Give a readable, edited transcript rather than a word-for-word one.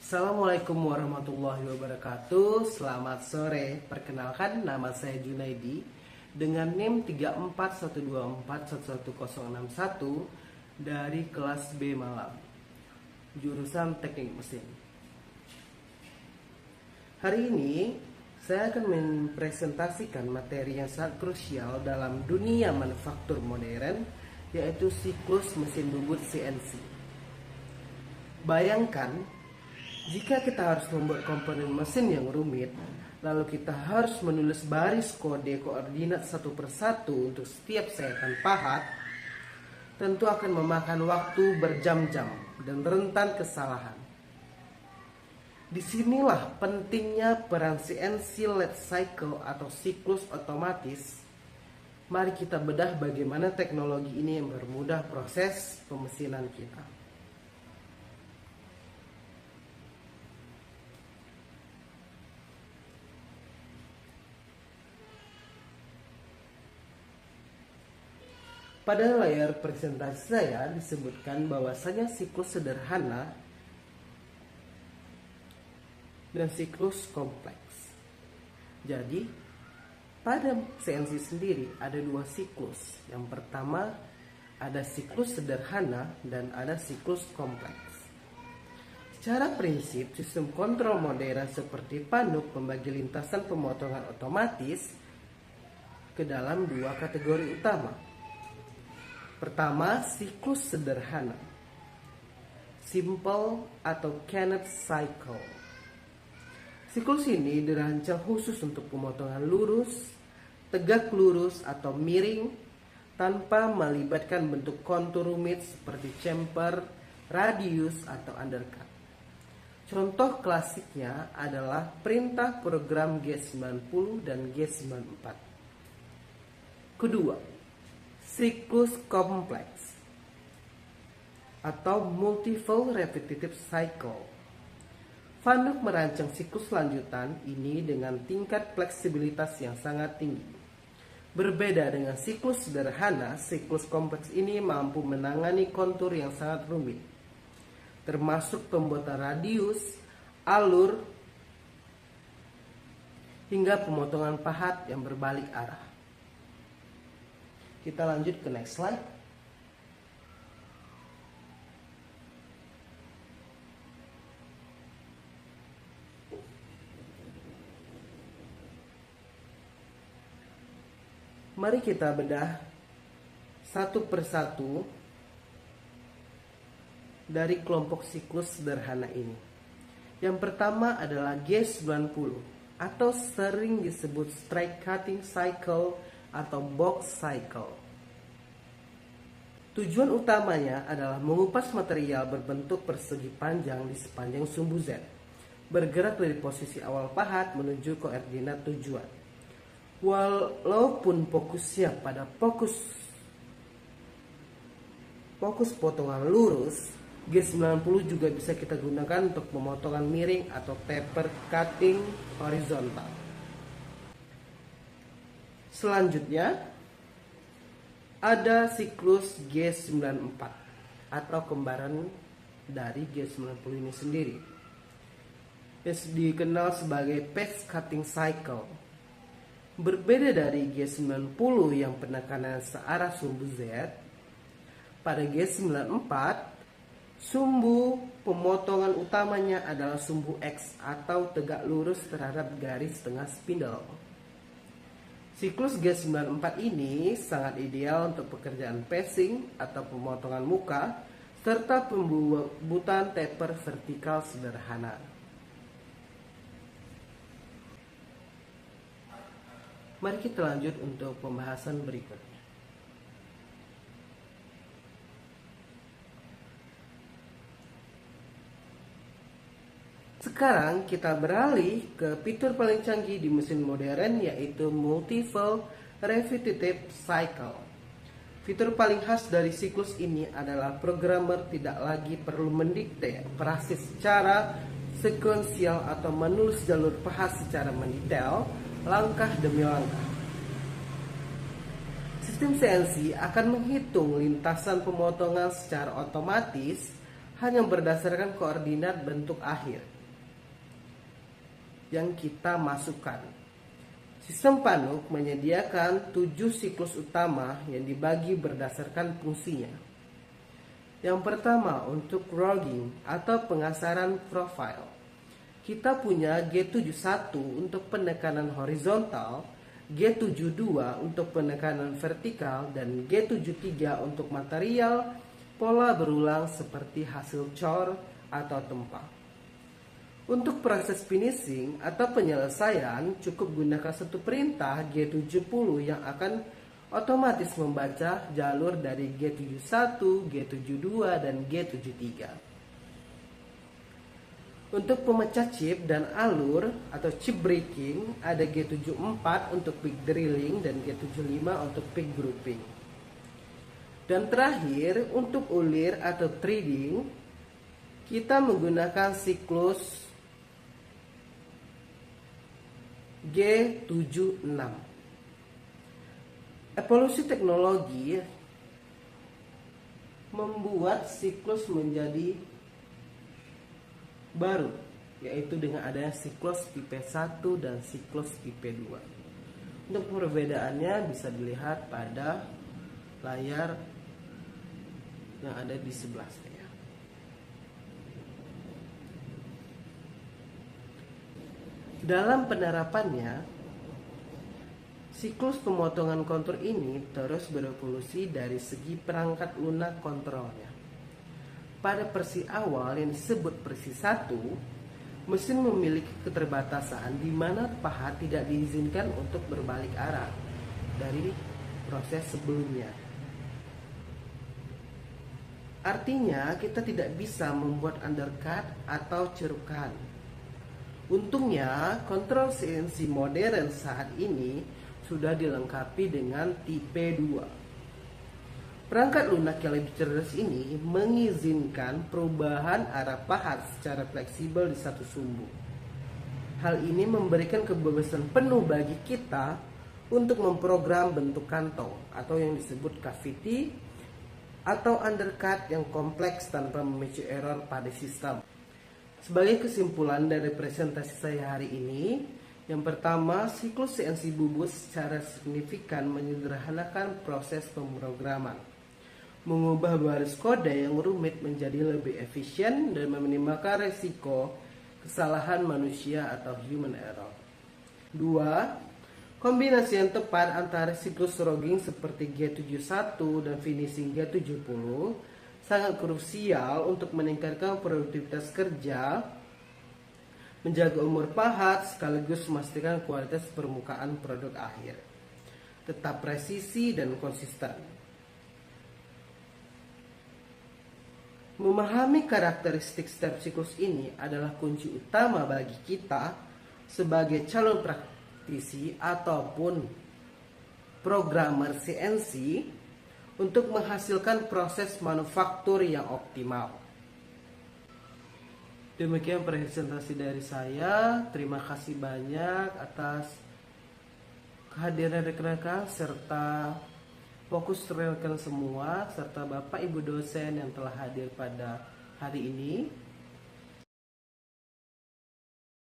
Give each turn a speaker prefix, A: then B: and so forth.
A: Assalamualaikum warahmatullahi wabarakatuh. Selamat sore. Perkenalkan, nama saya Junaidi dengan NIM 3412411061 dari kelas B Malam, jurusan Teknik Mesin. Hari ini saya akan mempresentasikan materi yang sangat krusial dalam dunia manufaktur modern, yaitu siklus mesin bubut CNC. Bayangkan jika kita harus membuat komponen mesin yang rumit, lalu kita harus menulis baris kode koordinat satu persatu untuk setiap sayatan pahat, tentu akan memakan waktu berjam-jam dan rentan kesalahan. Disinilah pentingnya peran CNC led cycle atau siklus otomatis. Mari kita bedah bagaimana teknologi ini mempermudah proses pemesinan kita. Pada layar presentasi saya disebutkan bahwasanya siklus sederhana dan siklus kompleks. Jadi, pada CNC sendiri ada dua siklus. Yang pertama ada siklus sederhana dan ada siklus kompleks. Secara prinsip, sistem kontrol modern seperti PANUK membagi lintasan pemotongan otomatis ke dalam dua kategori utama. Pertama, siklus sederhana, simple atau Kenneth cycle. Siklus ini dirancang khusus untuk pemotongan lurus, tegak lurus atau miring tanpa melibatkan bentuk kontur rumit seperti chamfer, radius atau undercut. Contoh klasiknya adalah perintah program G90 dan G94. Kedua, siklus kompleks atau multiple repetitive cycle. PANUK merancang siklus lanjutan ini dengan tingkat fleksibilitas yang sangat tinggi. Berbeda dengan siklus sederhana, siklus kompleks ini mampu menangani kontur yang sangat rumit, termasuk pembuatan radius, alur, hingga pemotongan pahat yang berbalik arah. Kita lanjut ke next slide. Mari kita bedah satu persatu dari kelompok siklus sederhana ini. Yang pertama adalah G90 atau sering disebut strike cutting cycle atau box cycle. Tujuan utamanya adalah mengupas material berbentuk persegi panjang di sepanjang sumbu Z, bergerak dari posisi awal pahat menuju koordinat tujuan. Walaupun fokusnya pada fokus potongan lurus, G90 juga bisa kita gunakan untuk pemotongan miring atau taper cutting horizontal. Selanjutnya ada siklus G94 atau kembaran dari G90 ini sendiri, yang dikenal sebagai paste cutting cycle. Berbeda dari G90 yang penekanan searah sumbu Z, pada G94 sumbu pemotongan utamanya adalah sumbu X atau tegak lurus terhadap garis tengah spindle. Siklus G94 ini sangat ideal untuk pekerjaan pacing atau pemotongan muka serta pembuatan taper vertikal sederhana. Mari kita lanjut untuk pembahasan berikutnya. Sekarang kita beralih ke fitur paling canggih di mesin modern, yaitu multiple repetitive cycle. Fitur paling khas dari siklus ini adalah programmer tidak lagi perlu mendikte operasi secara sekuensial atau menulis jalur pahat secara mendetail langkah demi langkah. Sistem CNC akan menghitung lintasan pemotongan secara otomatis hanya berdasarkan koordinat bentuk akhir. yang kita masukkan. Sistem PANUK menyediakan 7 siklus utama yang dibagi berdasarkan fungsinya. Yang pertama untuk logging atau pengasaran profile. Kita punya G71 untuk penekanan horizontal, G72 untuk penekanan vertikal, dan G73 untuk material pola berulang seperti hasil cor atau tempa. Untuk proses finishing atau penyelesaian cukup gunakan satu perintah G70 yang akan otomatis membaca jalur dari G71, G72, dan G73. Untuk pemecah chip dan alur atau chip breaking ada G74 untuk peak drilling dan G75 untuk peak grouping. Dan terakhir untuk ulir atau threading kita menggunakan siklus G76. Evolusi teknologi membuat siklus menjadi baru, yaitu dengan adanya siklus tipe 1 dan siklus tipe 2. Untuk perbedaannya bisa dilihat pada layar yang ada di sebelah saya. Dalam penerapannya, siklus pemotongan kontur ini terus berevolusi dari segi perangkat lunak kontrolnya. Pada versi awal yang disebut versi 1, mesin memiliki keterbatasan di mana pahat tidak diizinkan untuk berbalik arah dari proses sebelumnya. Artinya kita tidak bisa membuat undercut atau cerukan. Untungnya, kontrol CNC modern saat ini sudah dilengkapi dengan tipe 2. Perangkat lunak yang lebih cerdas ini mengizinkan perubahan arah pahat secara fleksibel di satu sumbu. Hal ini memberikan kebebasan penuh bagi kita untuk memprogram bentuk kantong atau yang disebut cavity atau undercut yang kompleks tanpa memicu error pada sistem. Sebagai kesimpulan dari presentasi saya hari ini, yang pertama, siklus CNC bubut secara signifikan menyederhanakan proses pemrograman, mengubah baris kode yang rumit menjadi lebih efisien dan meminimalkan resiko kesalahan manusia atau human error. 2. Kombinasi yang tepat antara siklus logging seperti G71 dan finishing G70 sangat krusial untuk meningkatkan produktivitas kerja, menjaga umur pahat, sekaligus memastikan kualitas permukaan produk akhir tetap presisi dan konsisten. Memahami karakteristik setiap siklus ini adalah kunci utama bagi kita sebagai calon praktisi ataupun programmer CNC untuk menghasilkan proses manufaktur yang optimal. Demikian presentasi dari saya. Terima kasih banyak atas kehadiran rekan-rekan serta fokus rekan semua serta Bapak Ibu dosen yang telah hadir pada hari ini.